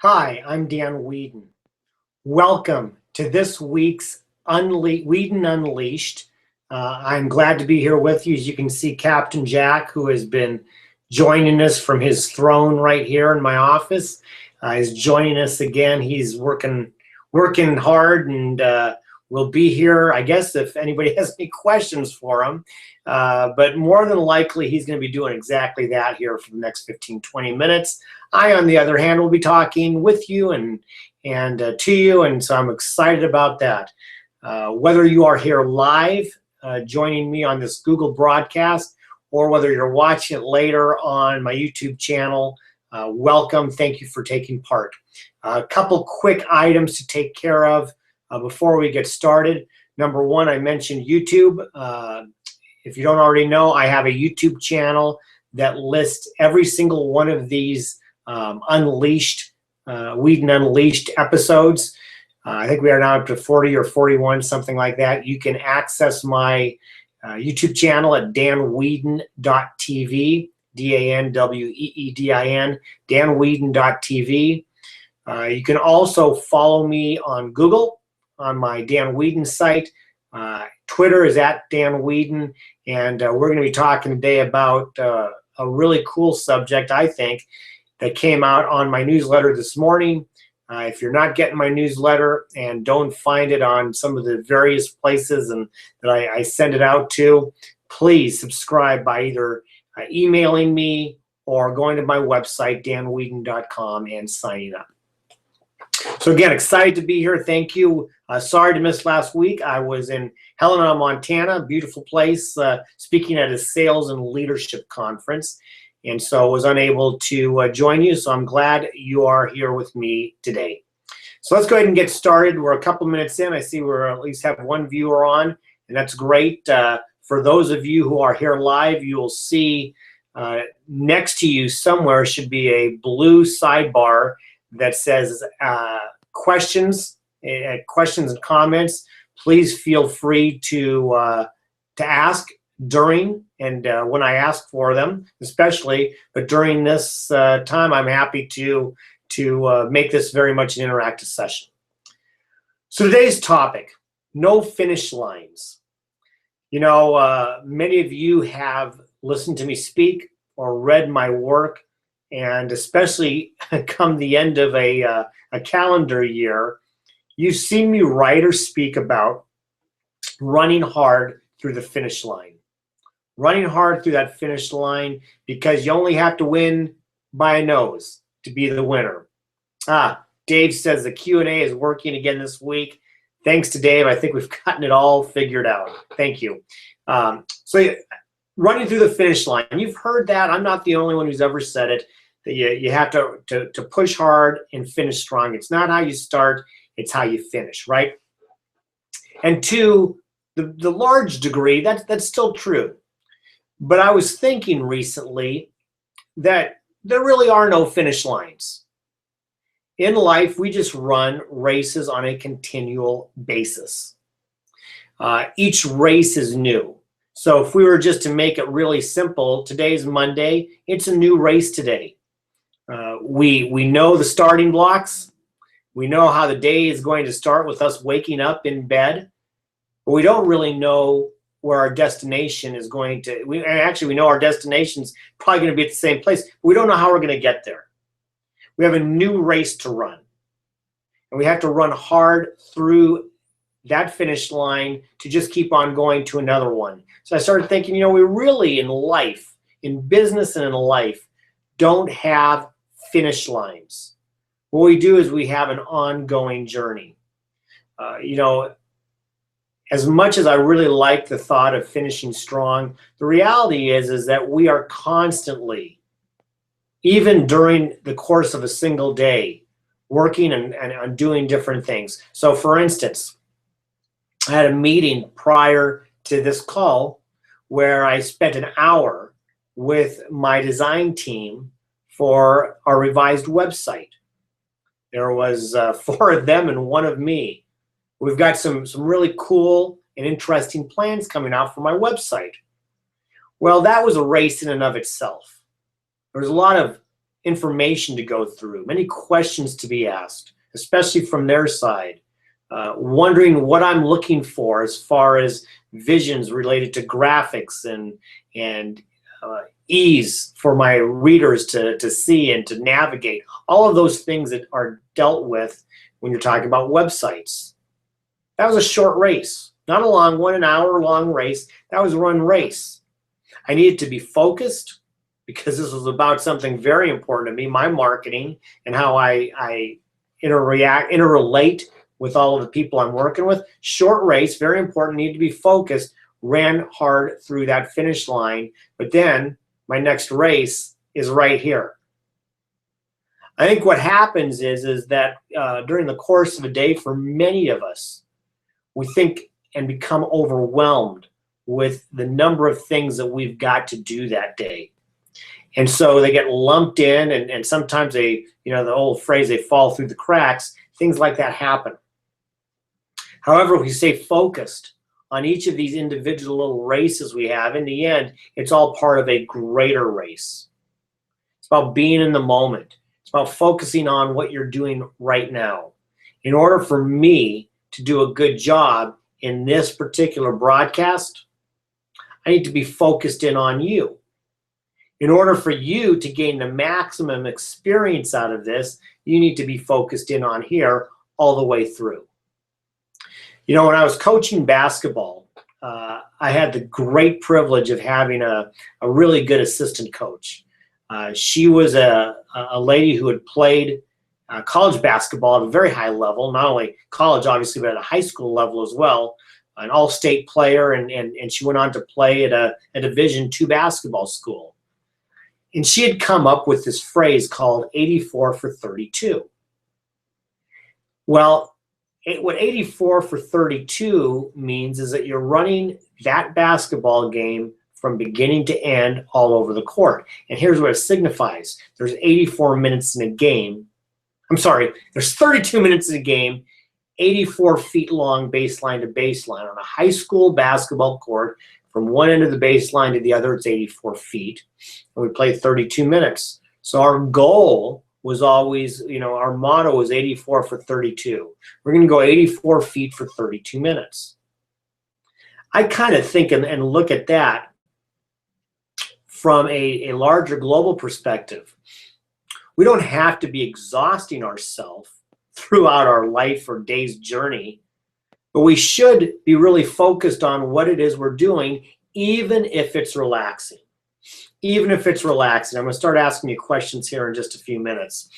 Hi, I'm Dan Weedin. Welcome to this week's Weedin Unleashed. I'm glad to be here with you. As you can see, Captain Jack, who has been joining us from his throne right here in my office, is joining us again. He's working hard and will be here, I guess, if anybody has any questions for him. But more than likely, he's going to be doing exactly that here for the next 15, 20 minutes. I, on the other hand, will be talking with you and to you, and so I'm excited about that. Whether you are here live joining me on this Google broadcast, or whether you're watching it later on my YouTube channel, welcome. Thank you for taking part. A couple quick items to take care of before we get started. Number one, I mentioned YouTube. If you don't already know, I have a YouTube channel that lists every single one of these Weedin Unleashed episodes. I think we are now up to 40 or 41, something like that. You can access my YouTube channel at danweedin.tv, DANWEEDIN, danweedin.tv. You can also follow me on Google, on my Dan Weedin site. Twitter is at Dan Weedin, and we're going to be talking today about a really cool subject, I think, that came out on my newsletter this morning. If you're not getting my newsletter and don't find it on some of the various places and that I send it out to, please subscribe by either emailing me or going to my website, danweedin.com, and signing up. So again, excited to be here. Thank you. Sorry to miss last week. I was in Helena, Montana, beautiful place, speaking at a sales and leadership conference, and so was unable to join you. So I'm glad you are here with me today. So let's go ahead and get started. We're a couple minutes in. I see we're at least have one viewer on, and that's great. For those of you who are here live, you will see next to you somewhere should be a blue sidebar that says questions and comments. Please feel free to ask during and when I ask for them, especially. But during this time, I'm happy to make this very much an interactive session. So today's topic: no finish lines. You know, many of you have listened to me speak or read my work, and especially come the end of a calendar year, you've seen me write or speak about running hard through the finish line. Running hard through that finish line, because you only have to win by a nose to be the winner. Dave says the Q&A is working again this week. Thanks to Dave. I think we've gotten it all figured out. Thank you. So running through the finish line, you've heard that. I'm not the only one who's ever said it, that you have to push hard and finish strong. It's not how you start, it's how you finish, right? And to the large degree, that's still true. But I was thinking recently that there really are no finish lines. In life, we just run races on a continual basis. Each race is new. So if we were just to make it really simple, today's Monday, it's a new race today. We know the starting blocks. We know how the day is going to start with us waking up in bed, but we don't really know where our destination is going to. We know our destination's probably going to be at the same place, but we don't know how we're going to get there. We have a new race to run, and we have to run hard through that finish line to just keep on going to another one. So I started thinking, you know, we really in life, in business and in life, don't have finish lines. What we do is we have an ongoing journey. You know, as much as I really like the thought of finishing strong, the reality is that we are constantly, even during the course of a single day, working and doing different things. So for instance, I had a meeting prior to this call where I spent an hour with my design team for our revised website. There was 4 of them and 1 of me. We've got some really cool and interesting plans coming out for my website. Well, that was a race in and of itself. There was a lot of information to go through, many questions to be asked, especially from their side, wondering what I'm looking for as far as visions related to graphics and ease for my readers to see and to navigate, all of those things that are dealt with when you're talking about websites. That was a short race, not a long one, an hour long race. That was a run race. I needed to be focused because this was about something very important to me, my marketing and how I interrelate with all of the people I'm working with. Short race, very important, need to be focused, ran hard through that finish line, but then my next race is right here. I think what happens is that during the course of a day, for many of us, we think and become overwhelmed with the number of things that we've got to do that day. And so they get lumped in, and sometimes they, the old phrase, they fall through the cracks. Things like that happen. However, if we stay focused on each of these individual little races we have, in the end, it's all part of a greater race. It's about being in the moment. It's about focusing on what you're doing right now. In order for me to do a good job in this particular broadcast, I need to be focused in on you. In order for you to gain the maximum experience out of this, you need to be focused in on here all the way through. When I was coaching basketball, I had the great privilege of having a really good assistant coach. She was a lady who had played college basketball at a very high level, not only college, obviously, but at a high school level as well, an all-state player, and she went on to play at a Division II basketball school. And she had come up with this phrase called 84 for 32. Well, what 84 for 32 means is that you're running that basketball game from beginning to end all over the court. And here's what it signifies. There's 84 minutes in a game. I'm sorry, there's 32 minutes in a game, 84 feet long baseline to baseline. On a high school basketball court, from one end of the baseline to the other, it's 84 feet. And we play 32 minutes. So our goal was always, our motto was 84 for 32. We're going to go 84 feet for 32 minutes. I kind of think and look at that from a larger global perspective. We don't have to be exhausting ourselves throughout our life or day's journey, but we should be really focused on what it is we're doing, even if it's relaxing. Even if it's relaxing. I'm going to start asking you questions here in just a few minutes.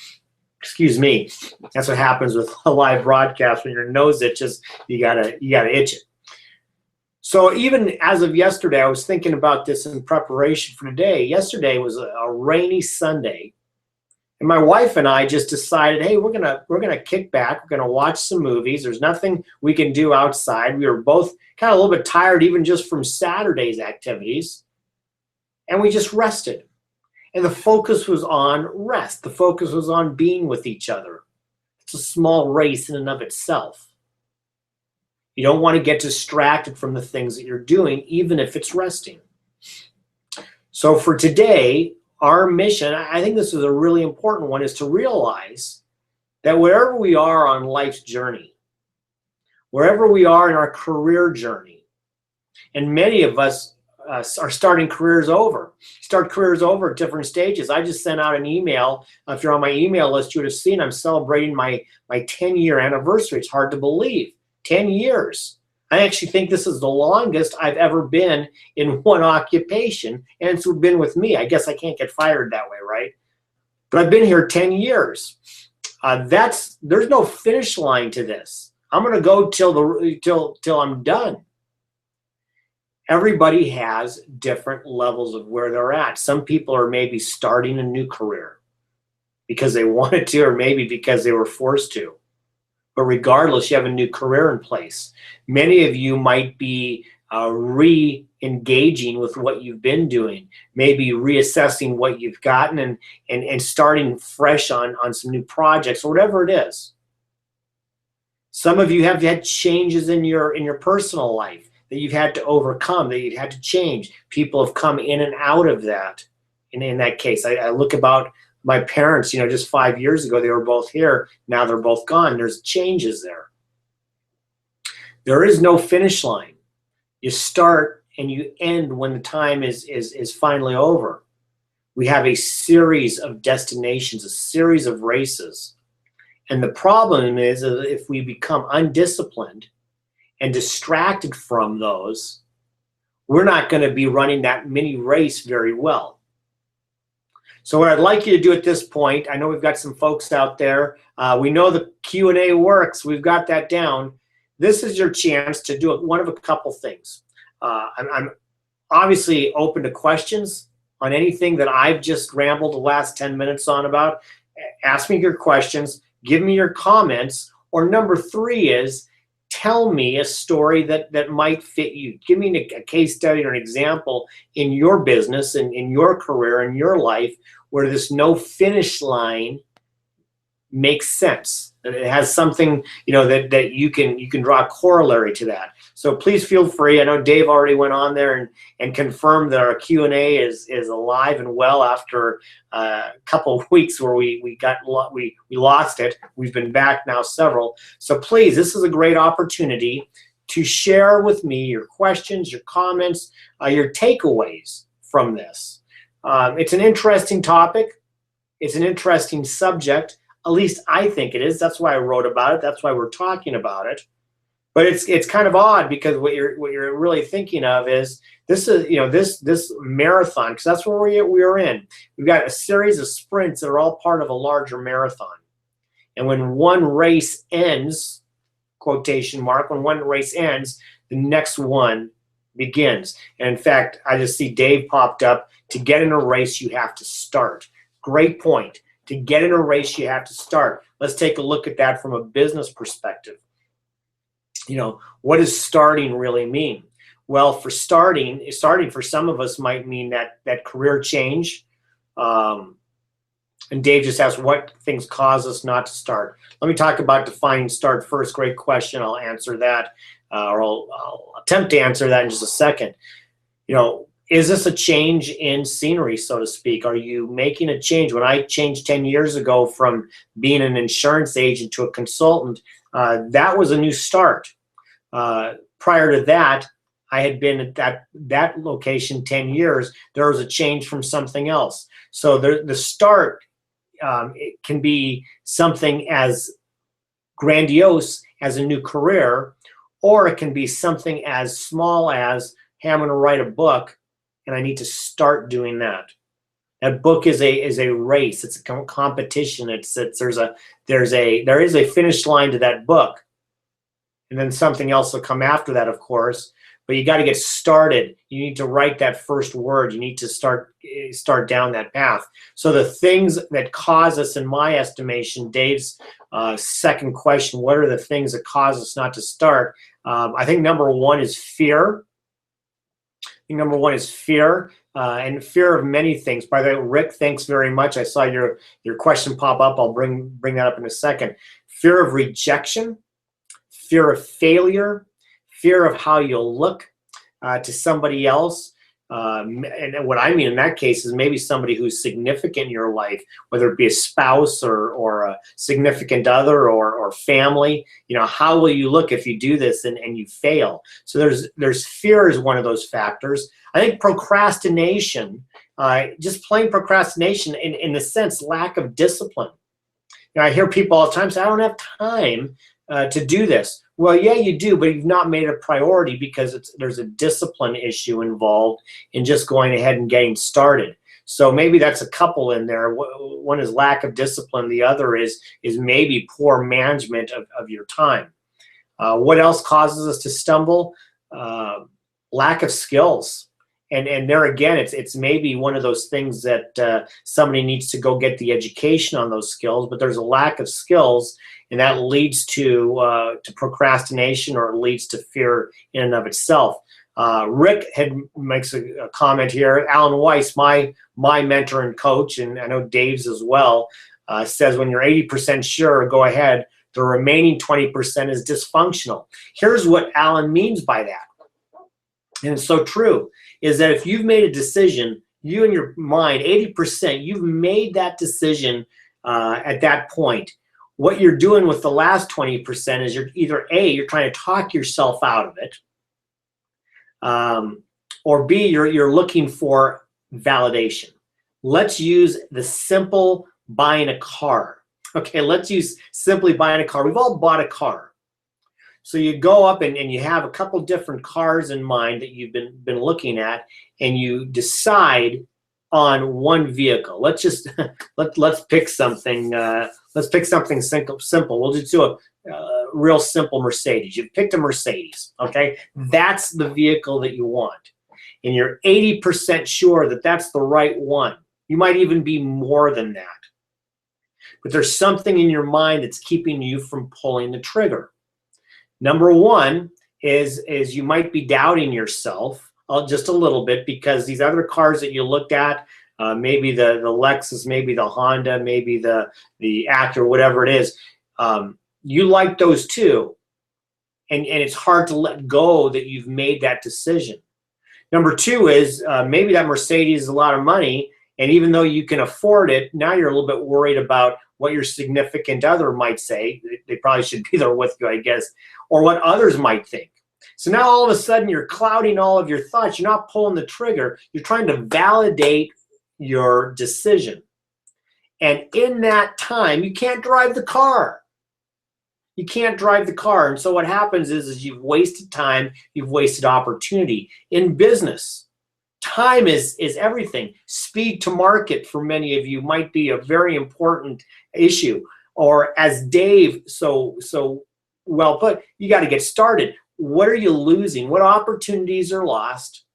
Excuse me. That's what happens with a live broadcast. When your nose itches, you gotta itch it. So even as of yesterday, I was thinking about this in preparation for today. Yesterday was a rainy Sunday, and my wife and I just decided, hey, we're gonna kick back. We're gonna watch some movies. There's nothing we can do outside. We were both kind of a little bit tired, even just from Saturday's activities, and we just rested. And the focus was on rest. The focus was on being with each other. It's a small race in and of itself. You don't want to get distracted from the things that you're doing, even if it's resting. So for today, our mission, I think this is a really important one, is to realize that wherever we are on life's journey, wherever we are in our career journey, and many of us are starting careers over, start careers over at different stages. I just sent out an email. If you're on my email list, you would have seen I'm celebrating my 10-year anniversary. It's hard to believe. 10 years. I actually think this is the longest I've ever been in one occupation, and it's been with me. I guess I can't get fired that way, right? But I've been here 10 years. There's no finish line to this. I'm going to go till I'm done. Everybody has different levels of where they're at. Some people are maybe starting a new career because they wanted to, or maybe because they were forced to. But regardless, you have a new career in place. Many of you might be re-engaging with what you've been doing, maybe reassessing what you've gotten and starting fresh on some new projects or whatever it is. Some of you have had changes in your personal life that you've had to overcome, that you've had to change. People have come in and out of that. And in that case, I look about My parents, just 5 years ago, they were both here. Now they're both gone. There's changes there. There is no finish line. You start and you end when the time is finally over. We have a series of destinations, a series of races. And the problem is if we become undisciplined and distracted from those, we're not going to be running that mini race very well. So what I'd like you to do at this point, I know we've got some folks out there. We know the Q&A works. We've got that down. This is your chance to do one of a couple things. I'm obviously open to questions on anything that I've just rambled the last 10 minutes on about. Ask me your questions. Give me your comments. Or number 3 is, tell me a story that might fit you. Give me a case study or an example in your business and in your career, in your life, where this no finish line makes sense. That it has something, that you can draw a corollary to that. So please feel free. I know Dave already went on there and confirmed that our Q&A is alive and well after a couple of weeks where we lost it. We've been back now several. So please, this is a great opportunity to share with me your questions, your comments, your takeaways from this. It's an interesting topic. It's an interesting subject. At least I think it is. That's why I wrote about it. That's why we're talking about it. But it's kind of odd because what you're really thinking of is this is this marathon, because that's where we are in. We've got a series of sprints that are all part of a larger marathon. And when one race ends, quotation mark, when one race ends, the next one begins. And in fact, I just see Dave popped up. To get in a race, you have to start. Great point. To get in a race, you have to start. Let's take a look at that from a business perspective. What does starting really mean? Well, for starting for some of us might mean that career change. And Dave just asked what things cause us not to start. Let me talk about defining start first. Great question. I'll answer that, or I'll attempt to answer that in just a second. Is this a change in scenery, so to speak? Are you making a change? When I changed 10 years ago from being an insurance agent to a consultant, that was a new start. Prior to that, I had been at that location 10 years. There was a change from something else. So the start, it can be something as grandiose as a new career, or it can be something as small as, hey, I'm going to write a book, and I need to start doing that. That book is a race. It's a competition. There is a finish line to that book, and then something else will come after that, of course. But you got to get started. You need to write that first word. You need to start down that path. So the things that cause us, in my estimation, Dave's second question: what are the things that cause us not to start? I think number 1 is fear. Number 1 is fear, and fear of many things. By the way, Rick, thanks very much. I saw your question pop up. I'll bring that up in a second. Fear of rejection, fear of failure, fear of how you'll look to somebody else. And what I mean in that case is maybe somebody who's significant in your life, whether it be a spouse or a significant other or family. How will you look if you do this and you fail? So there's fear is one of those factors. I think procrastination, just plain procrastination in the sense lack of discipline. I hear people all the time say, I don't have time to do this. Well, yeah, you do, but you've not made it a priority because there's a discipline issue involved in just going ahead and getting started. So maybe that's a couple in there. One is lack of discipline. The other is maybe poor management of your time. What else causes us to stumble? Lack of skills. And there again, it's maybe one of those things that somebody needs to go get the education on those skills, but there's a lack of skills, and that leads to procrastination, or it leads to fear in and of itself. Rick makes a comment here. Alan Weiss, my mentor and coach, and I know Dave's as well, says when you're 80% sure, go ahead. The remaining 20% is dysfunctional. Here's what Alan means by that, and it's so true, is that if you've made a decision, you in your mind, 80%, you've made that decision at that point. What you're doing with the last 20% is you're either A, you're trying to talk yourself out of it, or B, you're looking for validation. Let's use the simple buying a car. Okay, let's use simply buying a car. We've all bought a car. So you go up and you have a couple different cars in mind that you've been looking at, and you decide on one vehicle. Let's just let's pick something. Let's pick something simple. We'll just do a real simple Mercedes. You've picked a Mercedes. Okay, that's the vehicle that you want, and you're 80% sure that that's the right one. You might even be more than that, but there's something in your mind that's keeping you from pulling the trigger. Number one is you might be doubting yourself just a little bit, because these other cars that you looked at, maybe the Lexus, maybe the Honda, maybe the Acura, whatever it is, you like those too, and it's hard to let go that you've made that decision. Number two is maybe that Mercedes is a lot of money, and even though you can afford it, now you're a little bit worried about what your significant other might say. They probably should be there with you, I guess, or what others might think. So now all of a sudden you're clouding all of your thoughts. You're not pulling the trigger. You're trying to validate your decision. And in that time, you can't drive the car. You can't drive the car. And so what happens is you've wasted time, you've wasted opportunity. In business, time is everything. Speed to market for many of you might be a very important issue. Or as Dave so well put, you got to get started. What are you losing? What opportunities are lost?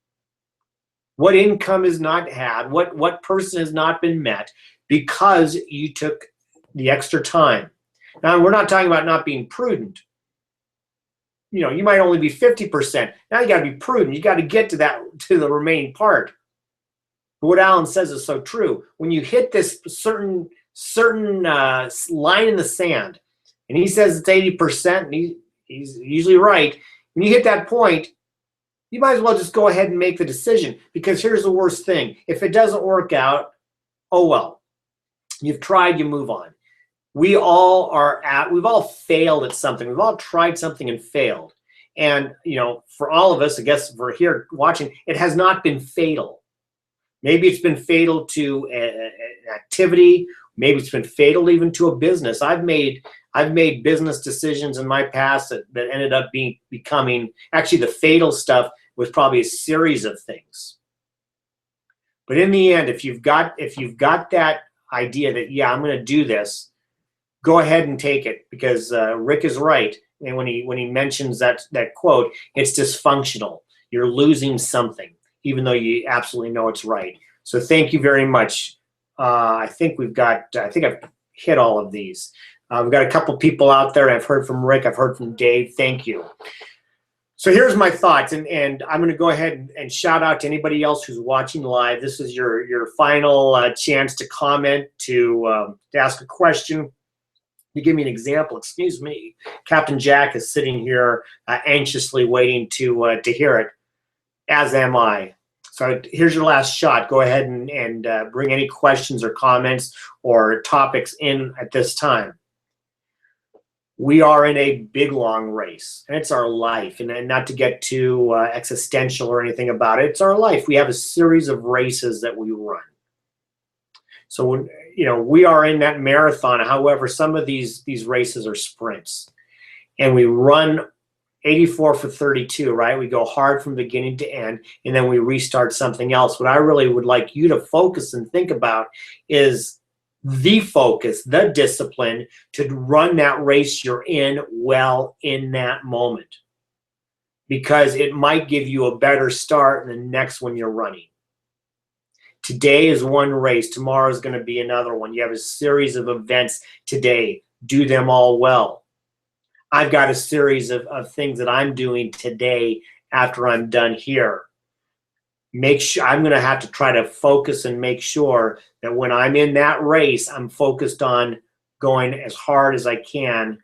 What income is not had? What person has not been met because you took the extra time? Now, we're not talking about not being prudent. You know, you might only be 50%. Now you got to be prudent. You got to get to the remaining part. But what Alan says is so true. When you hit this certain line in the sand, and he says it's 80%, and he's usually right. When you hit that point, you might as well just go ahead and make the decision, because here's the worst thing. If it doesn't work out, oh well. You've tried, you move on. We've all failed at something. We've all tried something and failed. And, you know, for all of us, I guess for here watching, it has not been fatal. Maybe it's been fatal to an activity. Maybe it's been fatal even to a business. I've made business decisions in my past that ended up becoming, actually the fatal stuff was probably a series of things. But in the end, if you've got that idea that, yeah, I'm going to do this, go ahead and take it, because Rick is right. And when he mentions that quote, it's dysfunctional. You're losing something, even though you absolutely know it's right. So thank you very much. I think I've hit all of these. We've got a couple people out there. I've heard from Rick. I've heard from Dave. Thank you. So here's my thoughts, and I'm going to go ahead and shout out to anybody else who's watching live. This is your final chance to comment, to ask a question, to give me an example. Excuse me. Captain Jack is sitting here anxiously waiting to hear it, as am I. So here's your last shot. Go ahead and bring any questions or comments or topics in at this time. We are in a big, long race, and it's our life. And not to get too existential or anything about it, it's our life. We have a series of races that we run. So when, you know, we are in that marathon. However, some of these races are sprints, and we run 84 for 32, right? We go hard from beginning to end, and then we restart something else. What I really would like you to focus and think about is the focus, the discipline to run that race you're in well in that moment, because it might give you a better start in the next one you're running. Today is one race. Tomorrow is going to be another one. You have a series of events today. Do them all well. I've got a series of things that I'm doing today after I'm done here. Make sure I'm going to have to try to focus and make sure that when I'm in that race, I'm focused on going as hard as I can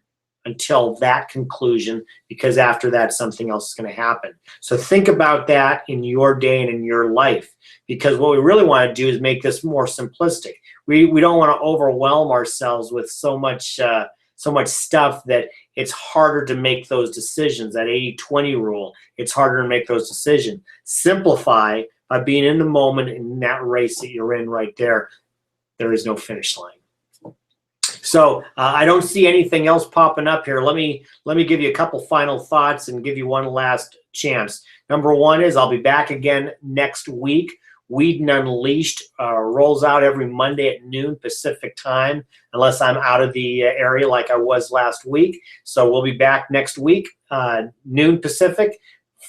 until that conclusion, because after that, something else is going to happen. So think about that in your day and in your life, because what we really want to do is make this more simplistic. We don't want to overwhelm ourselves with so much stuff that it's harder to make those decisions. That 80-20 rule, it's harder to make those decisions. Simplify by being in the moment in that race that you're in right there. There is no finish line. So I don't see anything else popping up here. Let me give you a couple final thoughts and give you one last chance. Number one is I'll be back again next week. Weedin Unleashed rolls out every Monday at noon Pacific time, unless I'm out of the area like I was last week. So we'll be back next week, noon Pacific,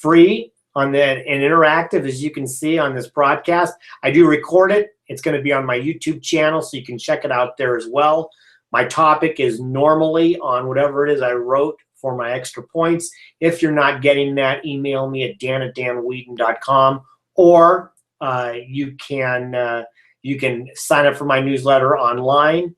free and interactive, as you can see on this broadcast. I do record it. It's going to be on my YouTube channel, so you can check it out there as well. My topic is normally on whatever it is I wrote for my extra points. If you're not getting that, email me at dan@danweedin.com, or you can sign up for my newsletter online,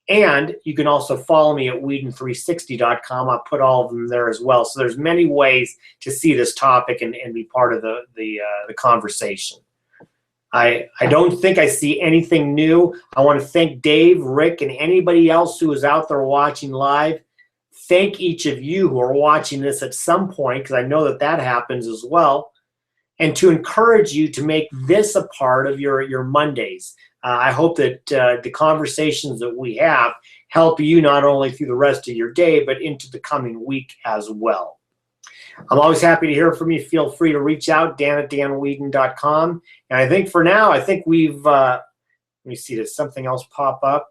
and you can also follow me at weedin360.com. I'll put all of them there as well. So there's many ways to see this topic and be part of the conversation. I don't think I see anything new. I want to thank Dave, Rick, and anybody else who is out there watching live. Thank each of you who are watching this at some point, because I know that happens as well. And to encourage you to make this a part of your Mondays. I hope that the conversations that we have help you not only through the rest of your day, but into the coming week as well. I'm always happy to hear from you. Feel free to reach out, dan@danweedin.com. And I think for now, we've, let me see, does something else pop up?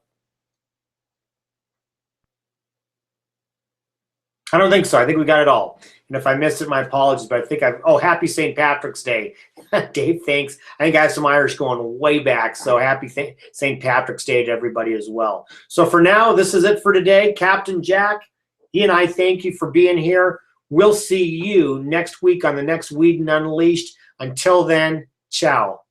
I don't think so. I think we got it all. And if I missed it, my apologies, but I think happy St. Patrick's Day. Dave, thanks. I think I have some Irish going way back, so happy St. Patrick's Day to everybody as well. So for now, this is it for today. Captain Jack, he and I thank you for being here. We'll see you next week on the next Weedin Unleashed. Until then, ciao.